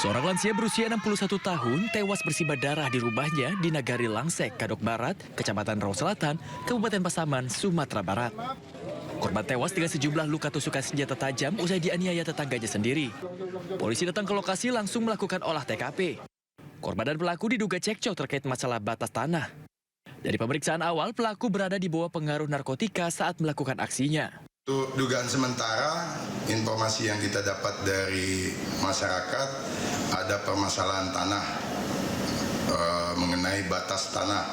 Seorang lansia berusia 61 tahun tewas bersimbah darah di rumahnya di Nagari Langsek, Kadok Barat, Kecamatan Rau Selatan, Kabupaten Pasaman, Sumatera Barat. Korban tewas dengan sejumlah luka tusukan senjata tajam usai dianiaya tetangganya sendiri. Polisi datang ke lokasi langsung melakukan olah TKP. Korban dan pelaku diduga cekcok terkait masalah batas tanah. Dari pemeriksaan awal, pelaku berada di bawah pengaruh narkotika saat melakukan aksinya. Untuk dugaan sementara, informasi yang kita dapat dari masyarakat ada permasalahan tanah mengenai batas tanah.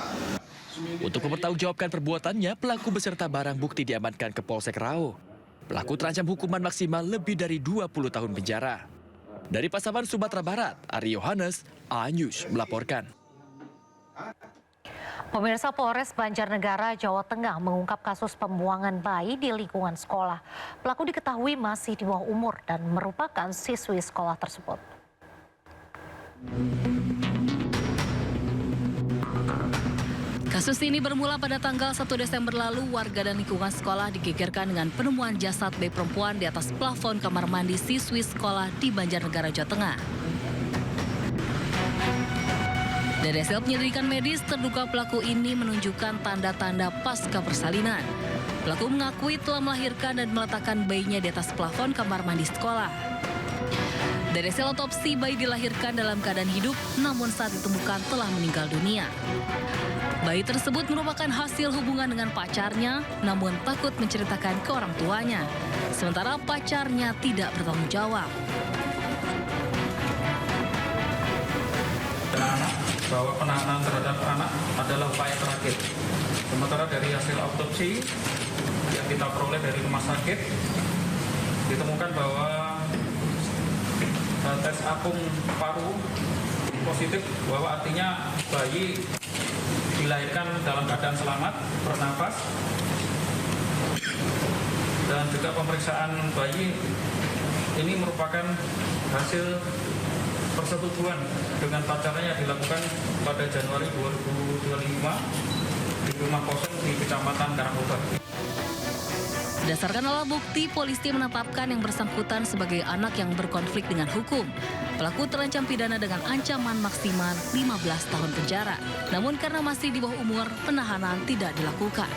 Untuk mempertanggungjawabkan perbuatannya, pelaku beserta barang bukti diamankan ke Polsek Rau. Pelaku terancam hukuman maksimal lebih dari 20 tahun penjara. Dari Pasaman, Sumatera Barat, Ari Yohanes, A-News melaporkan. Pemirsa, Polres Banjarnegara, Jawa Tengah mengungkap kasus pembuangan bayi di lingkungan sekolah. Pelaku diketahui masih di bawah umur dan merupakan siswi sekolah tersebut. Kasus ini bermula pada tanggal 1 Desember lalu. Warga dan lingkungan sekolah digegerkan dengan penemuan jasad bayi perempuan di atas plafon kamar mandi siswi sekolah di Banjarnegara, Jawa Tengah. Dari hasil penyelidikan medis, terduga pelaku ini menunjukkan tanda-tanda pasca persalinan. Pelaku mengakui telah melahirkan dan meletakkan bayinya di atas plafon kamar mandi sekolah. Dari hasil otopsi, bayi dilahirkan dalam keadaan hidup, namun saat ditemukan telah meninggal dunia. Bayi tersebut merupakan hasil hubungan dengan pacarnya, namun takut menceritakan ke orang tuanya. Sementara pacarnya tidak bertanggung jawab. Bahwa penahanan terhadap anak adalah upaya terakhir. Sementara dari hasil autopsi yang kita peroleh dari rumah sakit, ditemukan bahwa tes apung paru positif, bahwa artinya bayi dilahirkan dalam keadaan selamat, bernafas, dan juga pemeriksaan bayi ini merupakan hasil persetubuhan dengan pacarnya dilakukan pada Januari 2025 di rumah kosong di Kecamatan Karangkobar. Berdasarkan alat bukti, polisi menetapkan yang bersangkutan sebagai anak yang berkonflik dengan hukum. Pelaku terancam pidana dengan ancaman maksimal 15 tahun penjara. Namun karena masih di bawah umur, penahanan tidak dilakukan.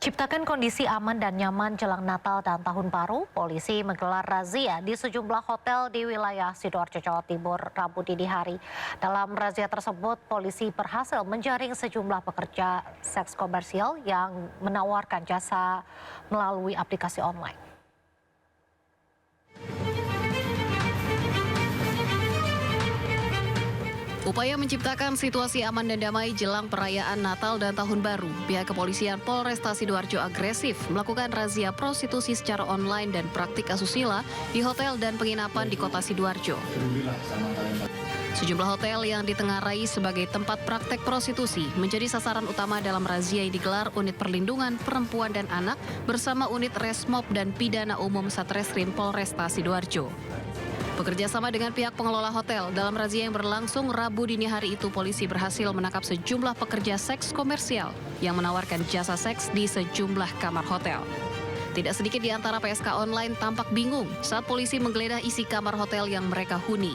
Ciptakan kondisi aman dan nyaman jelang Natal dan Tahun Baru, polisi menggelar razia di sejumlah hotel di wilayah Sidoarjo, Jawa Timur, Rabu dini hari. Dalam razia tersebut, polisi berhasil menjaring sejumlah pekerja seks komersial yang menawarkan jasa melalui aplikasi online. Upaya menciptakan situasi aman dan damai jelang perayaan Natal dan Tahun Baru, pihak kepolisian Polresta Sidoarjo agresif melakukan razia prostitusi secara online dan praktik asusila di hotel dan penginapan di kota Sidoarjo. Sejumlah hotel yang ditengarai sebagai tempat praktek prostitusi menjadi sasaran utama dalam razia yang digelar Unit Perlindungan Perempuan dan Anak bersama Unit Resmob dan Pidana Umum Satreskrim Polresta Sidoarjo. Bekerja sama dengan pihak pengelola hotel, dalam razia yang berlangsung Rabu dini hari itu, polisi berhasil menangkap sejumlah pekerja seks komersial yang menawarkan jasa seks di sejumlah kamar hotel. Tidak sedikit di antara PSK online tampak bingung saat polisi menggeledah isi kamar hotel yang mereka huni.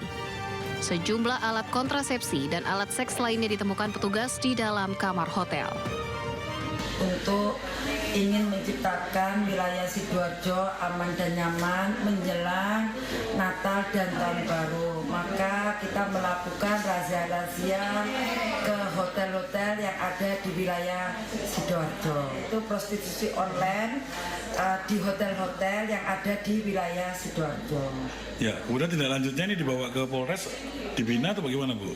Sejumlah alat kontrasepsi dan alat seks lainnya ditemukan petugas di dalam kamar hotel. Untuk ingin menciptakan wilayah Sidoarjo aman dan nyaman menjelang Natal dan Tahun Baru, maka kita melakukan razia-razia ke hotel-hotel yang ada di wilayah Sidoarjo. Itu prostitusi online di hotel-hotel yang ada di wilayah Sidoarjo. Ya, kemudian tindak lanjutnya ini dibawa ke Polres, dibina atau bagaimana, Bu?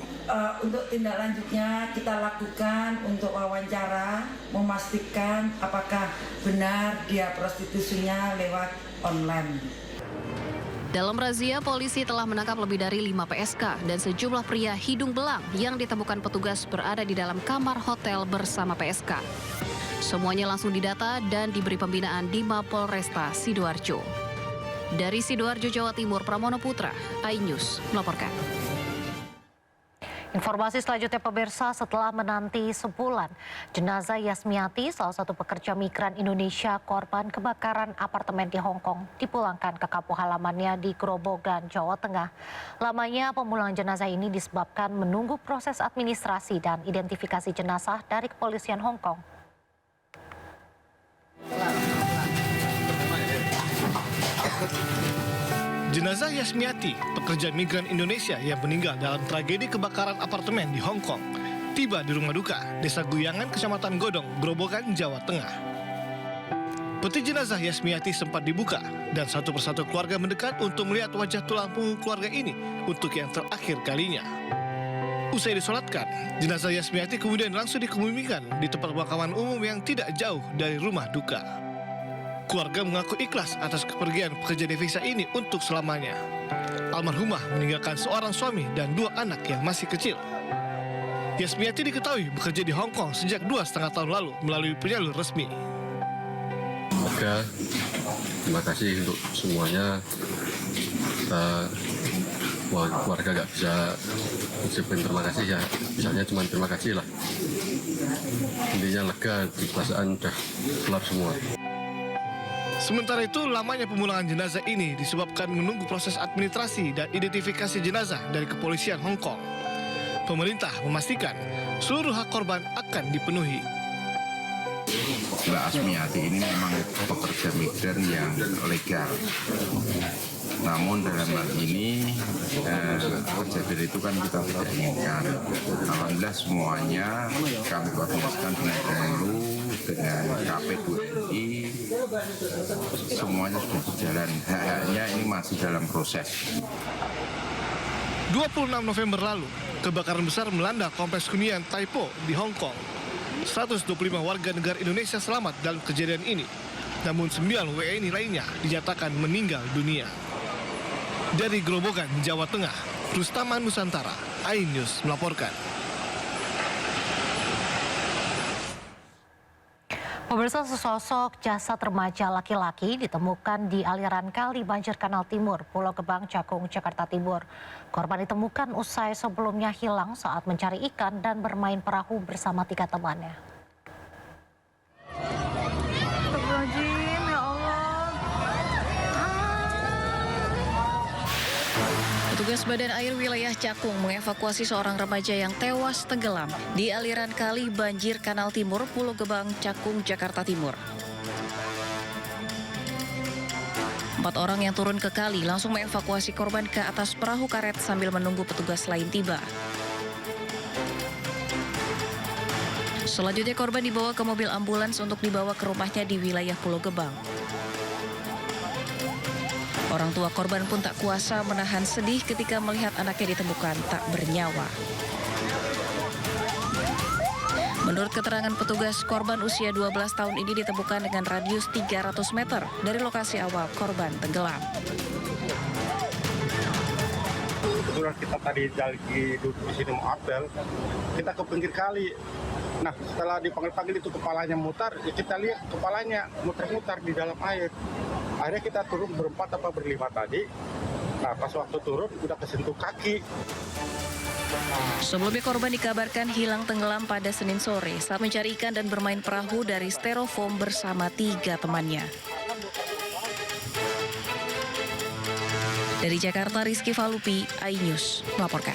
Untuk tindak lanjutnya kita lakukan untuk wawancara, memastikan apakah benar dia prostitusinya lewat online. Dalam razia, polisi telah menangkap lebih dari 5 PSK dan sejumlah pria hidung belang yang ditemukan petugas berada di dalam kamar hotel bersama PSK. Semuanya langsung didata dan diberi pembinaan di Mapolresta Sidoarjo. Dari Sidoarjo, Jawa Timur, Pramono Putra, A-News melaporkan. Informasi selanjutnya pemirsa, setelah menanti sebulan, jenazah Yasmiati, salah satu pekerja migran Indonesia korban kebakaran apartemen di Hong Kong, dipulangkan ke kampung halamannya di Grobogan, Jawa Tengah. Lamanya pemulangan jenazah ini disebabkan menunggu proses administrasi dan identifikasi jenazah dari kepolisian Hong Kong. Jenazah Yasmiati, pekerja migran Indonesia yang meninggal dalam tragedi kebakaran apartemen di Hong Kong, tiba di rumah duka Desa Guyangan, Kecamatan Godong, Grobogan, Jawa Tengah. Peti jenazah Yasmiati sempat dibuka dan satu persatu keluarga mendekat untuk melihat wajah tulang punggung keluarga ini untuk yang terakhir kalinya. Usai disolatkan, jenazah Yasmiati kemudian langsung dikebumikan di tempat pemakaman umum yang tidak jauh dari rumah duka. Keluarga mengaku ikhlas atas kepergian pekerja devisa ini untuk selamanya. Almarhumah meninggalkan seorang suami dan 2 anak yang masih kecil. Yasmiati diketahui bekerja di Hong Kong sejak 2,5 tahun lalu melalui penyalur resmi. Oke, terima kasih untuk semuanya. Keluarga gak bisa ucapin terima kasih ya, misalnya cuma terima kasih lah. Intinya lega, di perasaan udah kelar semua. Sementara itu, lamanya pemulangan jenazah ini disebabkan menunggu proses administrasi dan identifikasi jenazah dari kepolisian Hong Kong. Pemerintah memastikan seluruh hak korban akan dipenuhi. Mbak Asmiati ini memang pekerja migran yang legal. Namun dalam hal ini kejadian itu kan kita tidak inginkan. Alhamdulillah semuanya kami koordinasikan dengan Kemlu, dengan KP2NI, semuanya sudah berjalan. Hanya ini masih dalam proses. 26 November lalu, kebakaran besar melanda Kompleks Hunian Taipo di Hong Kong. 125 warga negara Indonesia selamat dalam kejadian ini. Namun 9 WNI lainnya dinyatakan meninggal dunia. Dari Grobogan, Jawa Tengah, Rustaman Nusantara, iNews melaporkan. Pemirsa, sesosok jasad remaja laki-laki ditemukan di aliran kali banjir Kanal Timur, Pulau Gebang, Cakung, Jakarta Timur. Korban ditemukan usai sebelumnya hilang saat mencari ikan dan bermain perahu bersama 3 temannya. Petugas Badan Air Wilayah Cakung mengevakuasi seorang remaja yang tewas tenggelam di aliran kali banjir Kanal Timur, Pulau Gebang, Cakung, Jakarta Timur. 4 orang yang turun ke kali langsung mengevakuasi korban ke atas perahu karet sambil menunggu petugas lain tiba. Selanjutnya korban dibawa ke mobil ambulans untuk dibawa ke rumahnya di wilayah Pulau Gebang. Orang tua korban pun tak kuasa menahan sedih ketika melihat anaknya ditemukan tak bernyawa. Menurut keterangan petugas, korban usia 12 tahun ini ditemukan dengan radius 300 meter dari lokasi awal korban tenggelam. Kebetulan kita tadi lagi duduk di sini mau apel, kita ke pinggir kali. Nah, setelah dipanggil-panggil itu kepalanya mutar, ya kita lihat kepalanya muter-muter di dalam air. Akhirnya kita turun berempat apa berlima tadi. Nah, pas waktu turun udah kesentuh kaki. Sebelumnya korban dikabarkan hilang tenggelam pada Senin sore saat mencari ikan dan bermain perahu dari styrofoam bersama 3 temannya. Dari Jakarta, Rizky Falupi, iNews melaporkan.